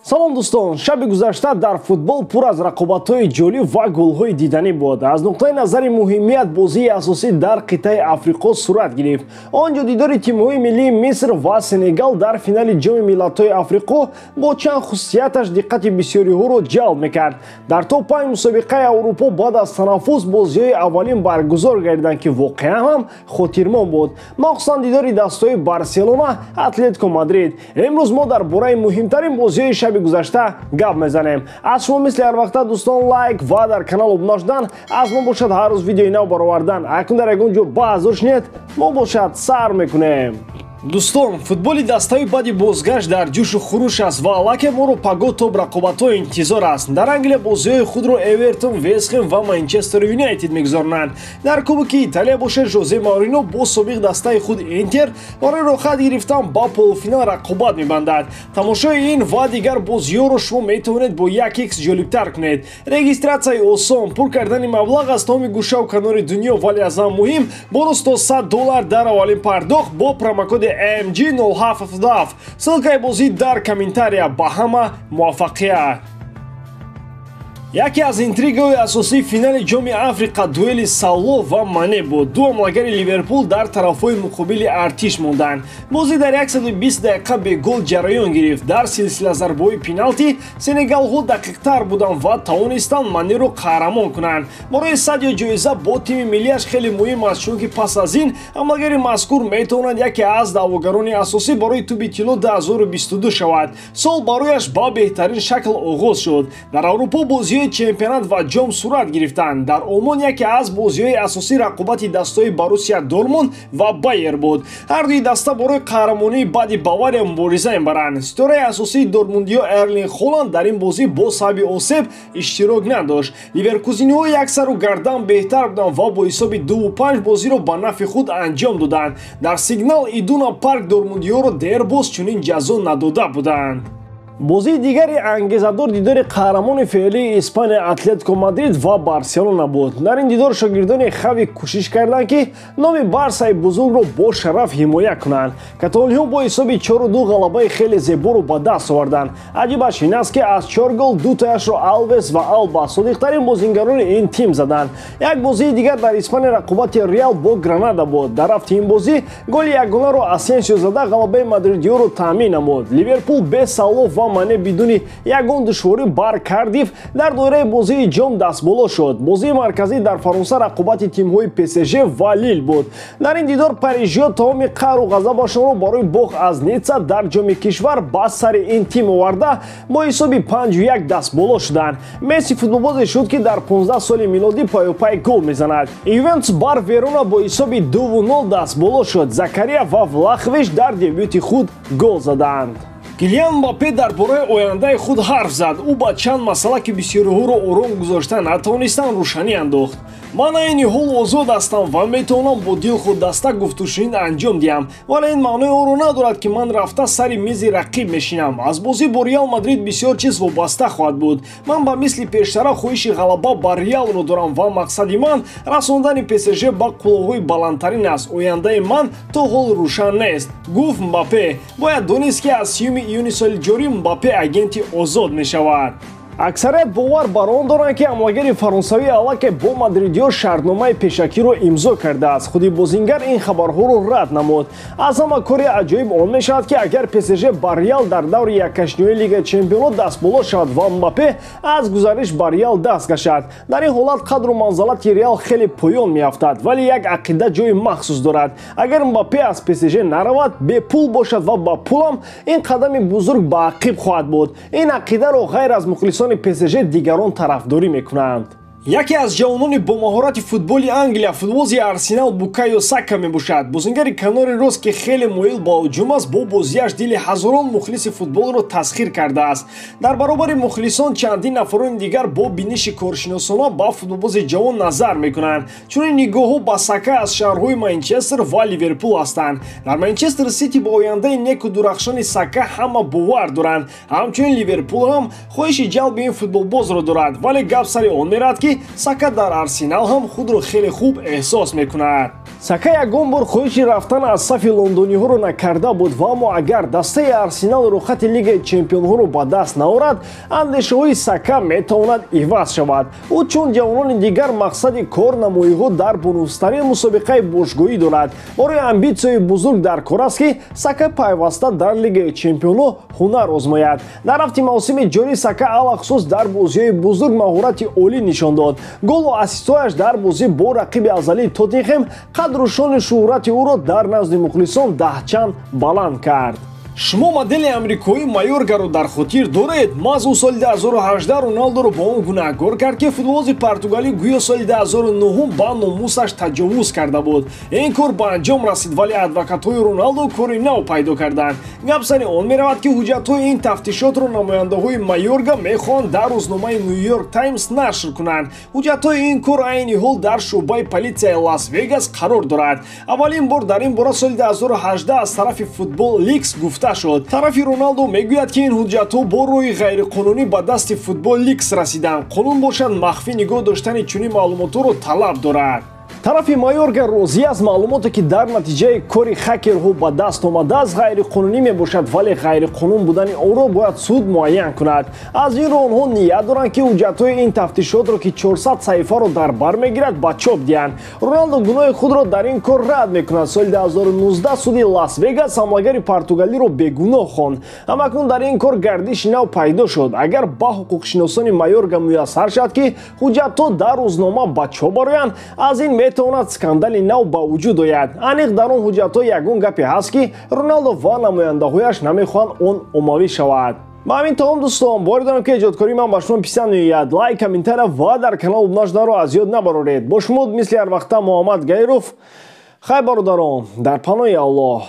салом дӯстон, шаби гузашта дар футбол пур аз рақобатҳои ҷолиб ва голҳои диданӣ буд. Аз нуқтаи назари муҳимият бозии асосӣ дар қитъаи Африқо сурат гирифт. Он ҷо дидори тимҳои миллии Миср ва Сенегал дар финали ҷоми миллатҳои Африқо бо чанд хусусияташ диққати бисёриҳоро ҷалб мекард. Дар топ-5 мусобиқаи Аврупо баъд аз танаффус бозиҳои аввалин баргузор гардиданд, ки воқеан ҳам хотирмон буд, махсусан дидори дастаҳои Барселона, Атлетико Мадрид. Имрӯз мо дар бораи муҳимтарин бозиҳои шаби гузашта гап мезанем. Аз шумо мисли ҳар вақта дӯстон лайк ва дар канал обуна шудан, аз мо бошад ҳар рӯз видеои нав баровардан. Акун дар ягон ҷо баъз шунед, мо бошад сар мекунем. Дӯстон, футболи дастаҳои баъди бозгашт дар ҷӯшу хуруш аст ва аллакай моро пагоҳ тоб рақобатҳо интизор аст. Дар Англия бозиҳои худро Эвертон, Вест Хэм ва Манчестер Юнайтед мегузаронанд. Дар Кубоки Италия бошад Жозе Маурино бо собиқ дастаи худ Интер барои рохат гирифтан ба полуфинал рақобат мебандад. Тамошои ин ва дигар бозиҳоро шумо метавонед бо 1x ҷолибтар кунед. Регистратсияи осон, пур кардани маблағ аз тамоми гӯшаву канори дунё, вале аз ҳам муҳим, бонус то $100 дар аввалин пардохт бо промокоди AMG 0777. Ссылкаи бозӣ дар комментария. Ба ҳама муваффақият. Яке аз интригаҳои асосии финали ҷоми Африқа дуэли Сауло ва Мане буд. Ду ҳамлагари Ливерпул дар тарафҳои муқобили артиш монданд. Бозӣ дар 120 дақиқа бегол ҷараён гирифт. Дар силсила зарбаҳои пеналти Сенегалҳо дақиқтар буданд ва тавонистанд Манеро қаҳрамон кунанд. Барои садё ҷоиза бо тими миллияш хеле муҳим аст, чунки пас аз ин ҳамлагари мазкур метавонад яке аз даъвогарони асосӣ барои туби тилло 2022 шавад. Сол барояш ба беҳтарин шакл оғоз шуд. Дар Аврупо бозиҳои чемпионат ва ҷом сурат гирифтанд. Дар Олмон яке аз бозиҳои асосии рақобати дастаҳои Боруссия Дормунд ва Байер буд. Ҳардуи даста барои қаҳрамонии баъди Бавария мубориза мебаранд. Ситораи асосии дормундиҳо Эрлинг Холланд дар ин бозӣ бо сабаби осеб иштирок надошт. Ливеркузиниҳо яксару гардан беҳтар буданд ва бо ҳисоби 2-5 бозиро ба нафи худ анҷом доданд. Дар Сигнал Идуна Парк дормундиҳоро дербоз чунин ҷазо надода буданд. бозии дигари ангезадор дидори қаҳрамони феълии Испания Атлетико Мадрид ва Барселона буд. Дар ин дидор шогирдони Хави кӯшиш карданд, ки номи Барсаи бузургро бо шараф ҳимоя кунанд. Каталониҳо бо ҳисоби 4-2 ғалабаи хеле зеборо ба даст оварданд. Аҷибаш ин аст, ки аз 4 гол дутаашро Алвес ва Алба, содиқтарин бозингарони ин тим заданд. Як бозии дигар дар Испания рақобати Реал бо Гранада буд. Дар рафти ин бозӣ голи ягонаро Асенсио зада ғалабаи мадридиҳоро таъмин намуд. Ливерпул бе Сауло ва Мане бидуни ягон душворӣ бар Кардиф дар доираи бозии ҷом дастболо шуд. Бозии марказӣ дар Фаронса рақобати тимҳои ПСЖ ва Лил буд. Дар ин дидор парижиҳо тамоми қаҳру ғазабашонро барои бох аз Ницца дар ҷоми кишвар ба сари ин тим оварда бо ҳисоби 5-1 дастболо шуданд. Месси футболбозе шуд, ки дар 15 соли милодӣ паёпай гол мезанад. Ювентус бар Верона бо ҳисоби 2-0 дастболо шуд. Закария ва Влахович дар дебюти худ гол заданд. Килиан Мбаппе дар бораи ояндаи худ ҳарф зад. Ӯ ба чанд масъала, ки бисёриҳоро ором гузошта натавонистанд, рӯшанӣ андохт. Ман айни ҳол озод ҳастам ва метавонам бо дилхуд даста гуфтушунид анҷом диҳам, вале ин маънои онро надорад, ки ман рафта сари мизи рақиб мешинам. Аз бозӣ бо Реал Мадрид бисёр чиз вобаста хоҳад буд. Ман ба мисли пештара хоҳиши ғалаба ба Реалро дорам ва мақсади ман расондани ПСЖ ба қуловҳои баландтарин аст. Ояндаи ман то ҳол рӯшан нест, гуфт Мбаппе. Бояд донист, ки аз 30 июни соли ҷорӣ Мбаппе агенти озод мешавад. Аксарият бовар бар он доранд, ки ҳамлагари фаронсавӣ аллакай бо мадридиҳо шартномаи пешакиро имзо кардааст. худи бозингар ин хабарҳоро рад намуд. Аз ҳама кори аҷоиб он мешавад, ки агар ПСЖ ба Реал дар даври яккашниҳои Лигаи Чемпионот дастболо шавад ва Мбаппе аз гузариш ба Реал даст кашад, дар ин ҳолат қадру манзалати Реал хеле поён меафтад. Вале як ақида ҷои махсус дорад. Агар Мбаппе аз ПСЖ наравад, бепул бошад ва ба пулам, ин қадами бузург ба ақиб хоҳад буд. Ин ақидаро ғайр аз мухлисони ПСЖ дигарон тарафдорӣ мекунанд. Яке аз ҷавонони бо маҳорати футболи Англия, футболбози Арсенал Букайо Сака мебошад. Бозингари канори рост, ки хеле моил ба ҳуҷум аст, бо бозиаш дили ҳазорон мухлиси футболро тасхир кардааст. Дар баробари мухлисон чандин нафарони дигар бо биниши коршиносона ба футболбози ҷавон назар мекунанд. Чунин нигоҳҳо ба Сака аз шаҳрҳои Манчестер ва Ливерпул ҳастанд. Дар Манчестер Сити бо ояндаи неку дурахшони Сака ҳама бовар доранд. Ҳамчунин Ливерпул ҳам хоҳиши ҷалби ин футболбозро дорад. Вале гап сари он меравад, ки Сака дар Арсенал ҳам худро хеле хуб эҳсос мекунад. Сака ягон бор хоҳиши рафтан аз сафи лондониҳоро накарда буд ва аммо агар дастаи Арсенал рӯхати Лигаи Чемпионҳоро ба даст наорад, андешаҳои Сака метавонад иваз шавад. Ӯ чун ҷавонони дигар мақсади корнамоиҳо дар бонуфтарин мусобиқаи бошгоҳӣ дорад. Борои амбитсияи бузург дар кор аст, ки Сака пайваста дар Лигаи Чемпионҳо ҳунар озмояд. Дар рафти мавсими ҷорӣ Сака алахусус дар бозиҳои бузург маҳорати олӣ нишон дод. Голу ассистҳояш дар бозӣ бо рақиби азалии Тоттенхем қадру шони шӯҳрати ӯро дар назди мухлисон даҳчанд баланд кард. Шумо модели амрикои Майоргаро дар хотир доред? Мазу соли 2018 Роналдоро бо он гунаҳгор кард, ки футболбози португалӣ гӯё соли 2009 ба номусаш таҷовуз карда буд. Ин кор ба анҷом расид, вале адвокатҳои Роналдо кори нав пайдо карданд. Гап сари он меравад, ки ҳуҷҷатҳои ин тафтишотро намояндаҳои Майорга мехоҳанд дар рӯзномаи New York Times нашр кунанд. Ҳуҷҷатҳои ин кор айни ҳол дар шуъбаи политсияи Лас-Вегас қарор дорад. Аввалин бор дар ин бора соли 2018 аз тарафи Football Leaks гуфта шуд. Тарафи Роналдо мегӯяд, ки ин ҳуҷҷатҳо бо роҳи ғайриқонунӣ ба дасти Football Leaks расиданд. Қонун бошад махфӣ нигоҳ доштани чунин маълумотҳоро талаб дорад. Тарафи Майорга розӣ аз маълумоте, ки дар натиҷаи кори хакерҳо ба даст омадааст, ғайриқонунӣ мебошад, вале ғайриқонун будани онро бояд суд муайян кунад. Аз ин ро онҳо ният доранд, ки ҳуҷҷатҳои ин тафтишотро, ки 400 саҳифаро дар бар мегирад, ба чоп диҳанд. Роналдо гуноҳи худро дар ин кор рад мекунад. Соли 2019 суди Лас-Вегас ҳамлагари португалиро бегуноҳ хонд. Ҳамакнун дар ин кор гардиши нав пайдо шуд. Агар ба ҳуқуқшиносони Майорга муяссар шавад, ки ҳуҷҷатҳо дар рӯзнома ба чоп бароянд, аз ин метавонад скандали нав ба вуҷуд ояд. Аниқ дар он ҳуҷҷатҳо ягон гапе ҳаст, ки Роналдо ва намояндаҳояш намехоҳанд он оммавӣ шавад. Ба ҳамин тамом дӯстон, бори дорам, ки эҷодкории ман ба шумо писанд меояд. Лайк, комментария ва дар канал обуна шуданро аз ёд набароред. Бо шумо мисли ҳар вақта Муҳаммад Гайров. Хай бародарон, дар паноҳи Аллоҳ.